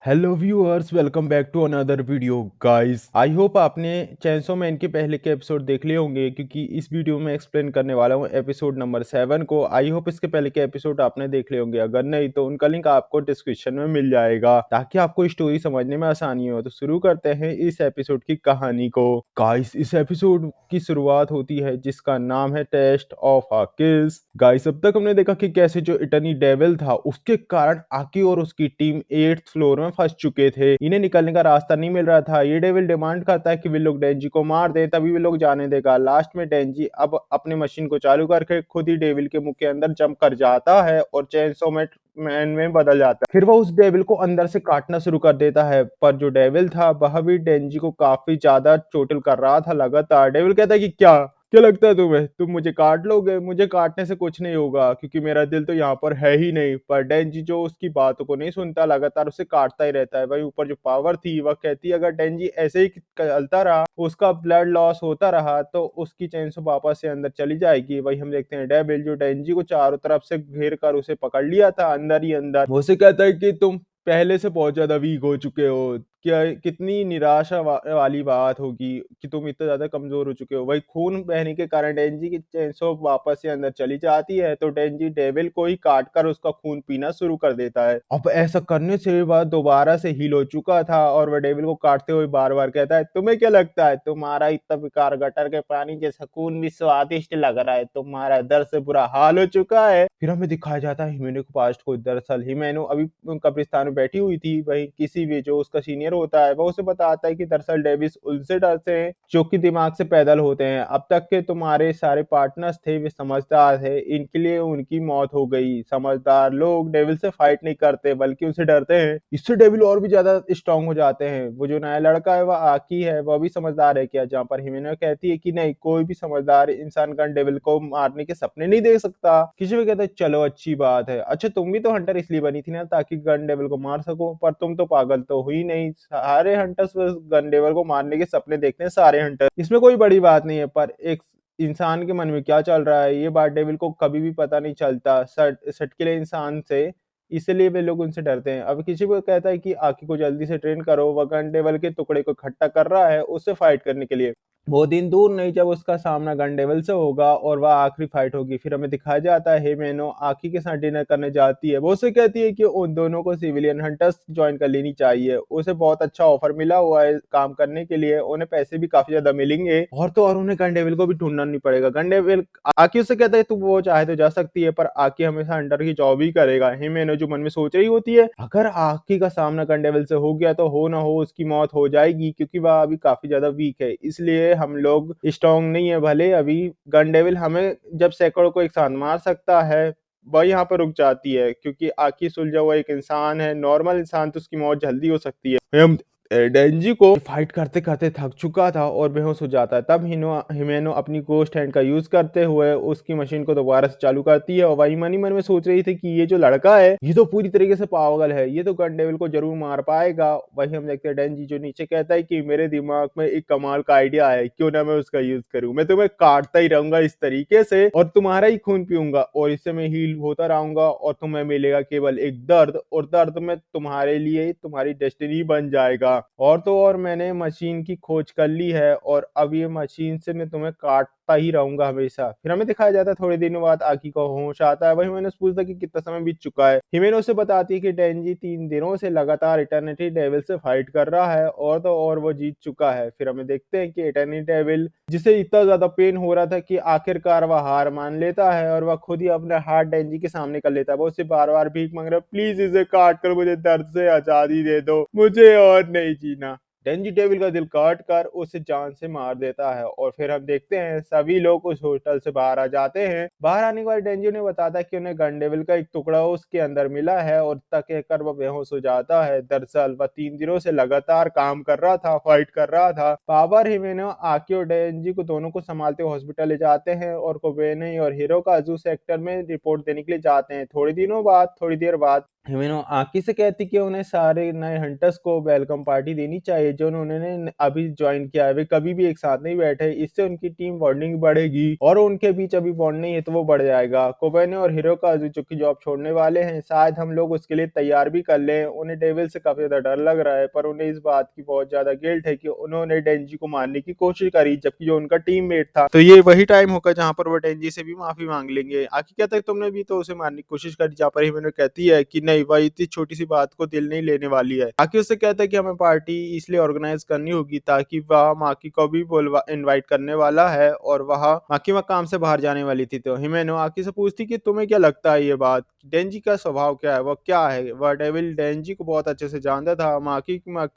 Hello viewers, welcome back to another video guys. I hope आपने chainsaw man के पहले के एपिसोड देख लिए होंगे, क्योंकि इस वीडियो में एक्सप्लेन करने वाला हूँ एपिसोड नंबर 7 को। आई होप इसके पहले के एपिसोड आपने देख लिए होंगे, अगर नहीं तो उनका लिंक आपको डिस्क्रिप्शन में मिल जाएगा ताकि आपको स्टोरी समझने में आसानी हो। तो शुरू करते हैं इस एपिसोड की कहानी को। गाइस, इस एपिसोड की शुरुआत होती है जिसका नाम है टेस्ट ऑफ अ किस। गाइस, अब तक हमने देखा कि कैसे जो इटर्नी डेविल था उसके कारण आकी और उसकी टीम 8th फ्लोर में फंस चुके थे। इन्हें निकलने का रास्ता नहीं मिल रहा था। ये डेविल डिमांड करता है कि वे लोग डेंजी को मार दें, तभी वे लोग जाने देगा। लास्ट में डेंजी अब अपने मशीन को चालू करके खुद ही डेविल के मुंह के अंदर जंप कर जाता है और चेनसो मैन में बदल जाता है। फिर वो उस डेविल को अंदर से काटना शुरू कर देता है, पर जो डेविल था वह भी डेंजी को काफी ज्यादा चोटिल कर रहा था लगातार। डेविल कहता है कि क्या क्या लगता है तुम्हें, तुम मुझे काट लोगे? मुझे काटने से कुछ नहीं होगा क्योंकि मेरा दिल तो यहाँ पर है ही नहीं। पर डेंजी जो उसकी बातों को नहीं सुनता, लगातार उसे काटता ही रहता है। वही ऊपर जो पावर थी वह कहती है अगर डेंजी ऐसे ही चलता रहा, उसका ब्लड लॉस होता रहा, तो उसकी चेन वापस से अंदर चली जाएगी। वही हम देखते हैं डेविल जो डेंजी को चारों तरफ से घेर कर उसे पकड़ लिया था अंदर ही अंदर। वो उसे कहता है कि तुम पहले से बहुत ज्यादा वीक हो चुके हो। क्या कितनी निराशा वाली बात होगी कि तुम इतना ज्यादा कमजोर हो चुके हो। वही खून बहने के कारण डेंजी की चेनसो वापस से अंदर चली जाती है, तो डेंजी डेविल को ही काट कर उसका खून पीना शुरू कर देता है। अब ऐसा करने से वह दोबारा से हील हो चुका था और वह डेविल को काटते हुए बार बार कहता है तुम्हें क्या लगता है, तुम्हारा इतना बेकार गटर के पानी जैसा खून भी स्वादिष्ट लग रहा है? तुम्हारा दर्द से बुरा हाल हो चुका है। फिर हमें दिखाया जाता है हिमेनो के पास्ट को। दरअसल हिमेनो अभी कब्रिस्तान में बैठी हुई थी। वही किसी भी जो उसका सीनियर होता है वो उसे बताता है कि दरअसल डेविस उनसे डरते हैं जो कि दिमाग से पैदल होते हैं। अब तक के तुम्हारे सारे पार्टनर्स थे वे समझदार थे, इनके लिए उनकी मौत हो गई। समझदार लोग डेविल से फाइट नहीं करते बल्कि उनसे डरते हैं। इससे डेविल और भी ज्यादा स्ट्रांग हो जाते हैं। वो जो नया लड़का है वह आकी है, वह भी समझदार है क्या? जहाँ पर हिमेनो कहती है कि नहीं, कोई भी समझदार इंसान गन डेविल को मारने के सपने नहीं देख सकता। किसी भी कहते हैं चलो अच्छी बात है। अच्छा, तुम भी तो हंटर इसलिए बनी थी ना ताकि गन डेविल को मार सको, पर तुम तो पागल तो हुई नहीं। सारे हंटर्स बस गन डेविल को मारने के सपने देखते हैं, सारे हंटर। इसमें कोई बड़ी बात नहीं है, पर एक इंसान के मन में क्या चल रहा है ये बात डेविल को कभी भी पता नहीं चलता सटकिले इंसान से। इसलिए वे लोग उनसे डरते हैं। अब किसी को कहता है कि आकी को जल्दी से ट्रेन करो, वह गन डेविल के टुकड़े को इकट्ठा कर रहा है उससे फाइट करने के लिए। वो दिन दूर नहीं जब उसका सामना गन डेविल से होगा और वह आखिरी फाइट होगी। फिर हमें दिखाया जाता है हिमेनो आकी के साथ डिनर करने जाती है। वो उसे कहती है कि उन दोनों को सिविलियन हंटर्स ज्वाइन कर लेनी चाहिए। उसे बहुत अच्छा ऑफर मिला हुआ है काम करने के लिए, उन्हें पैसे भी काफी ज्यादा मिलेंगे और तो और उन्हें गन डेविल को भी ढूंढना नहीं पड़ेगा। गन डेविल आकी उसे कहता है तू वो चाहे तो जा सकती है, पर आकी हमेशा हंटर की जॉब ही करेगा। हिमेनो जो मन में सोच रही होती है अगर आकी का सामना गन डेविल से हो गया तो हो ना हो उसकी मौत हो जाएगी, क्योंकि वह अभी काफी ज्यादा वीक है। इसलिए हम लोग स्ट्रांग नहीं है भले अभी। गन डेविल हमें जब सैकड़ों को एक साथ मार सकता है, वह यहाँ पर रुक जाती है क्योंकि आकी सुलझा हुआ एक इंसान है। नॉर्मल इंसान तो उसकी मौत जल्दी हो सकती है। हम डेंजी को फाइट करते करते थक चुका था और बेहोश हो जाता है। तब हिमेनो अपनी गोस्ट हैंड का यूज करते हुए उसकी मशीन को दोबारा से चालू करती है और वही मनी मन में सोच रही थी कि ये जो लड़का है ये तो पूरी तरीके से पागल है, ये तो गन डेविल को जरूर मार पाएगा। वही हम देखते हैं डेंजी जो नीचे कहता है कि मेरे दिमाग में एक कमाल का आइडिया है, क्यों ना मैं उसका यूज करूं। मैं तुम्हें काटता ही रहूंगा इस तरीके से और तुम्हारा ही खून पीऊंगा और इससे मैं हील होता रहूंगा और तुम्हें मिलेगा केवल एक दर्द, और दर्द में तुम्हारे लिए तुम्हारी डेस्टिनी बन जाएगा। और तो और मैंने मशीन की खोज कर ली है और अब ये मशीन से मैं तुम्हें काटता ही रहूंगा हमेशा। फिर हमें दिखाया जाता है थोड़े दिनों बाद आकी को होश आता है। वही मैंने पूछता कि कितना समय बीत चुका है। हिमेनो से बताती है कि डेंजी 3 दिनों से लगातार इटर्निटी डेविल से फाइट कर रहा है और तो और वो जीत चुका है। फिर हमें देखते हैं कि इटर्निटी डेविल जिसे इतना ज्यादा पेन हो रहा था कि आखिरकार वह हार मान लेता है और वह खुद ही अपने हाथ डेंजी के सामने कर लेता है। वो उससे बार बार भीख मांग रहा है, प्लीज इसे काट कर मुझे दर्द से आजादी दे दो, मुझे और नहीं जीना। डेंजी डेविल का दिल काट कर उसे जान से मार देता है और फिर हम देखते हैं सभी लोग उस होटल से बाहर आ जाते हैं। बाहर आने के बाद डेंजी ने बताता है कि उन्हें गन डेविल का एक टुकड़ा उसके अंदर मिला है और तक कहकर वह बेहोश हो जाता है। दरअसल वह 3 दिनों से लगातार काम कर रहा था, फाइट कर रहा था। पावर हिमेनो आकी और डेंजी को दोनों को संभालते हुए हॉस्पिटल ले जाते हैं और कोबेने और हीरो काजू सेक्टर में रिपोर्ट देने के लिए जाते हैं। थोड़ी देर बाद हिमेनो आकी से कहती कि उन्हें सारे नए हंटर्स को वेलकम पार्टी देनी चाहिए जो उन्होंने अभी ज्वाइन किया है। वे कभी भी एक साथ नहीं बैठे, इससे उनकी टीम बॉन्डिंग बढ़ेगी और उनके बीच अभी बॉन्ड नहीं है तो वो बढ़ जाएगा। कोबेने और हिरोकाज़ु जो कि जॉब छोड़ने वाले हैं, शायद हम लोग उसके लिए तैयार भी कर लें। उन्हें डेविल से काफी ज्यादा डर लग रहा है, पर उन्हें इस बात की बहुत ज्यादा गिल्ट है कि उन्होंने डेंजी को मारने की कोशिश करी जबकि जो उनका टीममेट था। तो ये वही टाइम होगा जहां पर वो डेंजी से भी माफी मांग लेंगे। आखिर कहता है तुमने भी तो उसे मारने की कोशिश करी, जहाँ पर हिमेनो कहती है कि नहीं, वह इतनी छोटी सी बात को दिल नहीं लेने वाली है। आखिर उससे कहता है कि हमें पार्टी इसलिए ऑर्गेनाइज करनी होगी ताकि वह माकी को भी बोलवा इनवाइट करने वाला है और वह माकी वह काम से बाहर जाने वाली थी। तो हिमेनो आकी से पूछती कि तुम्हें क्या लगता है ये बात, डेंजी का स्वभाव क्या है, वह क्या है। वह डेविल डेंजी को बहुत अच्छे से जानता था। माकी माँ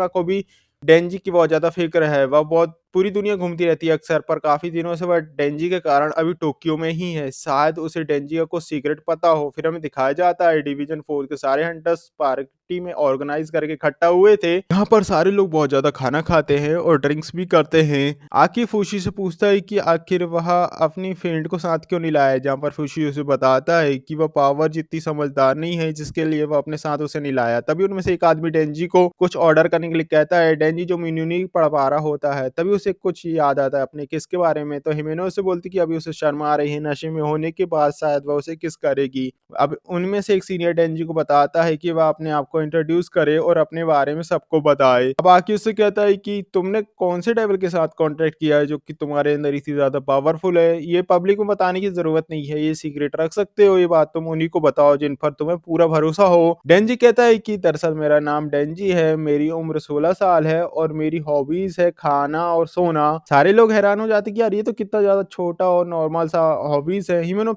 को भी डेंजी की बहुत ज्यादा फिक्र है। वह बहुत पूरी दुनिया घूमती रहती है अक्सर, पर काफी दिनों से वह डेंजी के कारण अभी टोक्यो में ही है। शायद उसे डेंजी का कुछ सीक्रेट पता हो। फिर हमें दिखाया जाता है डिवीजन 4 के सारे हंटर्स पार्टी में ऑर्गेनाइज करके इकट्ठा हुए थे। यहाँ पर सारे लोग बहुत ज्यादा खाना खाते हैं और ड्रिंक्स भी करते हैं। आकी फुशी से पूछता है कि आखिर वह अपनी फ्रेंड को साथ क्यों नहीं लाया, जहाँ पर फुशी उसे बताता है कि वह पावर जितनी समझदार नहीं है जिसके लिए वह अपने साथ उसे नहीं लाया। तभी उनमें से एक आदमी डेंजी को कुछ ऑर्डर करने के लिए कहता है। डेंजी जो मेन्यू नहीं पढ़ पा रहा होता है, तभी उसे कुछ याद आता है अपने किस के बारे में। तो हिमेनो उसे बोलती कि अभी उसे शर्म आ रही है, नशे में होने के बाद शायद वह उसे किस करेगी। अब उनमें से एक सीनियर डेंजी को बताता है कि वह अपने आप को इंट्रोड्यूस करे और अपने बारे में सबको बताए। अब आके उससे कहता है कि तुमने कौन से डेविल के साथ कॉन्ट्रैक्ट किया है जो कि तुम्हारे अंदर इतनी ज्यादा पावरफुल है। ये पब्लिक में बताने की जरूरत नहीं है, ये सीक्रेट रख सकते हो। ये बात तुम उन्हीं को बताओ जिन पर तुम्हें पूरा भरोसा हो। डेंजी कहता है कि दरअसल मेरा नाम डेंजी है, मेरी उम्र 16 साल है और मेरी हॉबीज है खाना और सोना। सारे लोग हैरान हो जाते कि यार ये तो कितना ज्यादा छोटा और नॉर्मल सा हॉबीज है। हिमेनो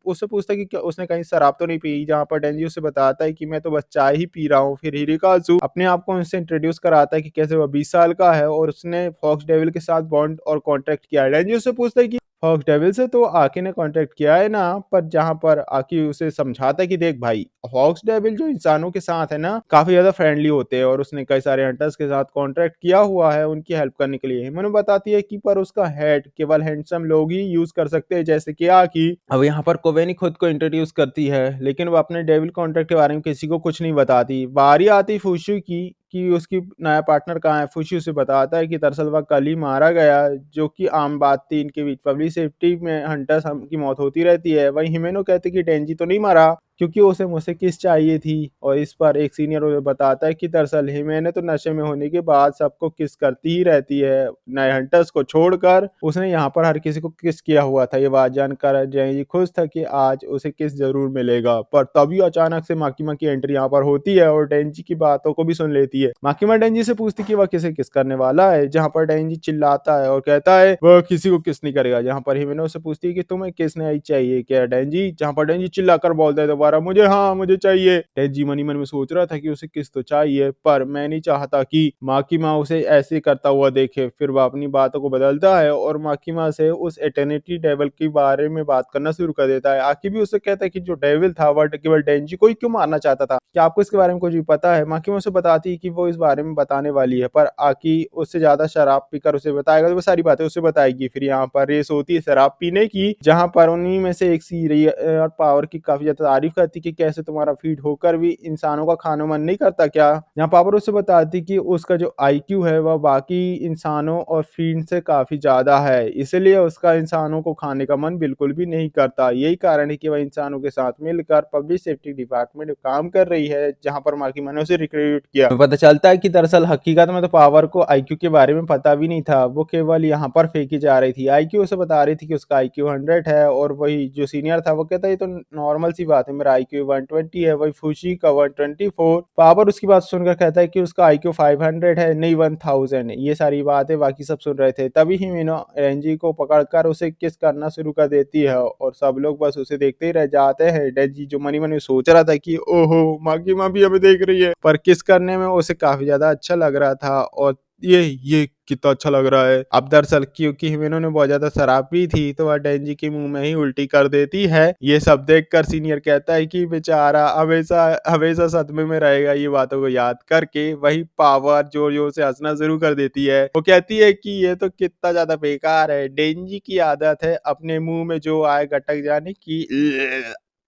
उससे पूछता है कि क्या उसने कहीं शराब तो नहीं पी, जहाँ पर डेंजी उसे बताता है कि मैं तो बस चाय ही पी रहा हूँ। फिर हिरिकाजू अपने आप को उनसे इंट्रोड्यूस कराता है कि कैसे वह 20 साल का है और उसने फॉक्स डेविल के साथ बॉन्ड और कॉन्ट्रैक्ट किया है। डेंजी उससे पूछता है कि फॉक्स डेविल से तो आकी ने कॉन्ट्रैक्ट किया है ना, पर जहाँ पर आकी उसे समझाता है कि देख भाई, हॉक्स डेविल जो इंसानों के साथ है ना काफी ज्यादा फ्रेंडली होते हैं और उसने कई सारे हंटर्स के साथ कॉन्ट्रैक्ट किया हुआ है उनकी हेल्प करने के लिए। हिमनो बताती है कि पर उसका हेड केवल हैंडसम लोग ही यूज कर सकते हैं जैसे कि आकी। अब यहाँ पर कोवेनी खुद को इंट्रोड्यूस करती है, लेकिन वो अपने डेविल कॉन्ट्रैक्ट के बारे में किसी को कुछ नहीं बताती। बारी आती फुशु की कि उसकी नया पार्टनर कहाँ है। फुशी उसे बताता है कि दरअसल वह कल ही मारा गया, जो कि आम बात थी इनके बीच। पब्लिक सेफ्टी में हंटर्स की मौत होती रहती है। वहीं हिमेनो कहते कि डेंजी तो नहीं मारा क्योंकि उसे मुझसे किस चाहिए थी। और इस पर एक सीनियर उसे बताता है कि दरअसल हिमेनो तो नशे में होने के बाद सबको किस करती ही रहती है, नए हंटर्स को छोड़कर। उसने यहाँ पर हर किसी को किस किया हुआ था। ये बात जानकर डेंजी खुश था कि आज उसे किस जरूर मिलेगा। पर तभी अचानक से माकीमा की एंट्री यहाँ पर होती है और डेंजी की बातों को भी सुन लेती है। माकीमा डेंजी से पूछती कि वह किसे किस करने वाला है, जहाँ पर डेंजी चिल्लाता है और कहता है वह किसी को किस नहीं करेगा। जहाँ पर हिमेनो से पूछती है कि तुम्हें किस नहीं चाहिए क्या डेंजी, जहाँ पर डेंजी चिल्लाकर बोलता है दोबारा मुझे, हाँ मुझे चाहिए। डेंजी मनी मन में सोच रहा था कि उसे किस तो चाहिए, पर मैं नहीं चाहता कि माकीमा उसे ऐसे करता हुआ देखे। फिर वह अपनी बातों को बदलता है और माकीमा से उस एटर्निटी डेविल के बारे में बात करना शुरू कर देता है। आकी भी उससे कहता है कि जो डेविल था वह केवल डेंजी को ही क्यों मारना चाहता था, क्या आपको इसके बारे में कुछ भी पता है। माकीमा उसे बताती है कि वो इस बारे में बताने वाली है, पर आकी उससे ज्यादा शराब पीकर उसे बताएगा तो वो सारी बातें उसे बताएगी। फिर यहाँ पर रेस होती है शराब पीने की, जहाँ पर उन्हीं में से एक सी और पावर की काफी ज्यादा तारीफ करती कि कैसे तुम्हारा फीड होकर भी इंसानों का खाना मन नहीं करता क्या। यहाँ पावर उसे बताती कि उसका जो आईक्यू है वह बाकी इंसानों और फीड से काफी ज्यादा है, इसलिए उसका इंसानों को खाने का मन बिल्कुल भी नहीं करता। यही कारण है कि वह इंसानों के साथ मिलकर पब्लिक सेफ्टी डिपार्टमेंट में काम कर रही है, जहाँ पर माकीमा ने उसे रिक्रूट किया। पता चलता है कि दरअसल हकीकत में तो पावर को आईक्यू के बारे में पता भी नहीं था, वो केवल यहाँ पर फेंकी जा रही थी। आईक्यू उसे बता रही थी कि उसका आईक्यू 100 है और वही जो सीनियर था वो कहता है ये तो नॉर्मल सी बात है, मेरा आईक्यू 120 है। वही फुशी का 124। पावर उसकी बात सुनकर कहता है कि उसका आईक्यू 500 है, नहीं 1000। ये सारी बातें बाकी सब सुन रहे थे। तभी ही मीनो रेंजी को पकड़कर उसे किस करना शुरू कर देती है और सब लोग बस उसे देखते ही रह जाते हैं। डेंजी जो मनी मन में सोच रहा था कि ओहो माकीमा भी हमें देख रही है, पर किस करने में उसे काफी ज्यादा अच्छा लग रहा था। और ये कितना अच्छा लग रहा है। अब दरअसल क्योंकि हिमेनो ने बहुत ज्यादा शराब पी थी तो वह डेंजी के मुंह में ही उल्टी कर देती है। ये सब देखकर सीनियर कहता है कि बेचारा हमेशा हमेशा सदमे में रहेगा ये बातों को याद करके। वही पावर जोर जोर से हंसना शुरू कर देती है। वो कहती है कि ये तो कितना ज्यादा बेकार है, डेंजी की आदत है अपने मुंह में जो आए गटक जाने की।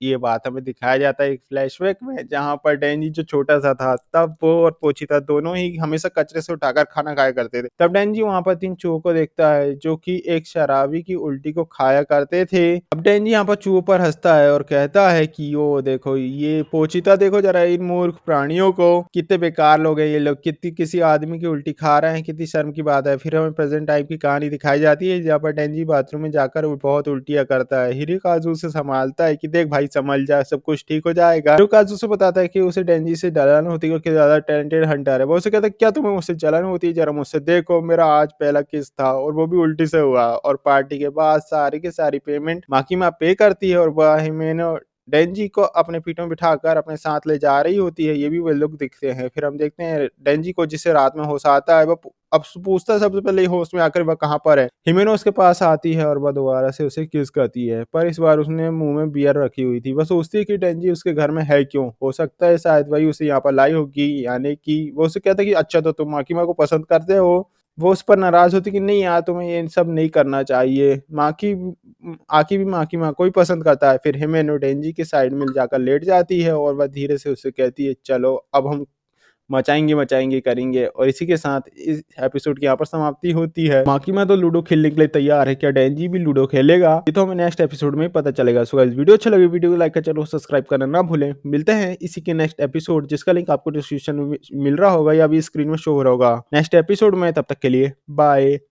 ये बात हमें दिखाया जाता है एक फ्लैशबैक में, जहाँ पर डेंजी जो छोटा-सा था तब वो और पोचिता दोनों ही हमेशा कचरे से उठाकर खाना खाया करते थे। तब डेंजी वहाँ पर 3 चूहों को देखता है जो कि एक शराबी की उल्टी को खाया करते थे। अब डेंजी यहाँ पर चूहों पर हँसता है और कहता है कि ओ देखो ये पोचिता, देखो ज़रा इन मूर्ख प्राणियों को, कितने बेकार लोग हैं ये लोग, कितनी किसी आदमी की उल्टी खा रहे हैं, कितनी शर्म की बात है। फिर हमें प्रेज़ेंट टाइम की कहानी दिखाई जाती है जहाँ पर डेंजी बाथरूम में जाकर वो बहुत उल्टियाँ करता है। हिरोकाज़ु उसे संभालता है कि देख भाई संभल जा, सब कुछ ठीक हो जाएगा। हिरोकाज़ु उसे बताता है कि उसे डेंजी से जलन होती है, कि ज़्यादा टैलेंटेड हंटर है। वो उसे कहता है क्या तुम्हें मुझसे जलन होती है? ज़रा मुझसे देखो, मेरा आज पहला किस था और वो भी उल्टी से हुआ। और पार्टी के बाद सारी की सारी पेमेंट माकीमा पे करती है और वह हिमेनो डेंजी को अपने पीठ में बिठाकर अपने साथ ले जा रही होती है। ये भी वो लोग दिखते हैं। फिर हम देखते हैं डेंजी को, जिसे रात में होश आता है, वो अब पूछता है सबसे पहले होश में आकर वह कहाँ पर है। हिमेनो उसके पास आती है और वह दोबारा से उसे किस करती है, पर इस बार उसने मुंह में बियर रखी हुई थी। वह सोचती है कि डेंजी उसके घर में है क्यों, हो सकता है शायद वही उसे यहाँ पर लाई होगी, यानी कि वो उसे कहता है कि अच्छा तो तुम माकीमा को पसंद करते हो। वो उस पर नाराज होती कि नहीं यार, तुम्हें ये सब नहीं करना चाहिए। आकी भी माकीमा को ही पसंद करता है। फिर हिमेनो डेंजी की साइड में जाकर लेट जाती है और वह धीरे से उसे कहती है चलो अब हम मचाएँगे, मचाएँगे करेंगे। और इसी के साथ इस एपिसोड की यहाँ पर समाप्ति होती है। माकीमा तो लूडो खेलने के लिए तैयार है, क्या डेंजी भी लूडो खेलेगा? ये तो हमें नेक्स्ट एपिसोड में ही पता चलेगा। सो गाइस, वीडियो अच्छा लगे वीडियो को लाइक कर, चैनल को सब्सक्राइब करना ना भूलें। मिलते हैं इसी के नेक्स्ट एपिसोड, जिसका लिंक आपको डिस्क्रिप्शन में मिल रहा होगा या अभी स्क्रीन में शो हो रहा होगा नेक्स्ट एपिसोड में। तब तक के लिए बाय।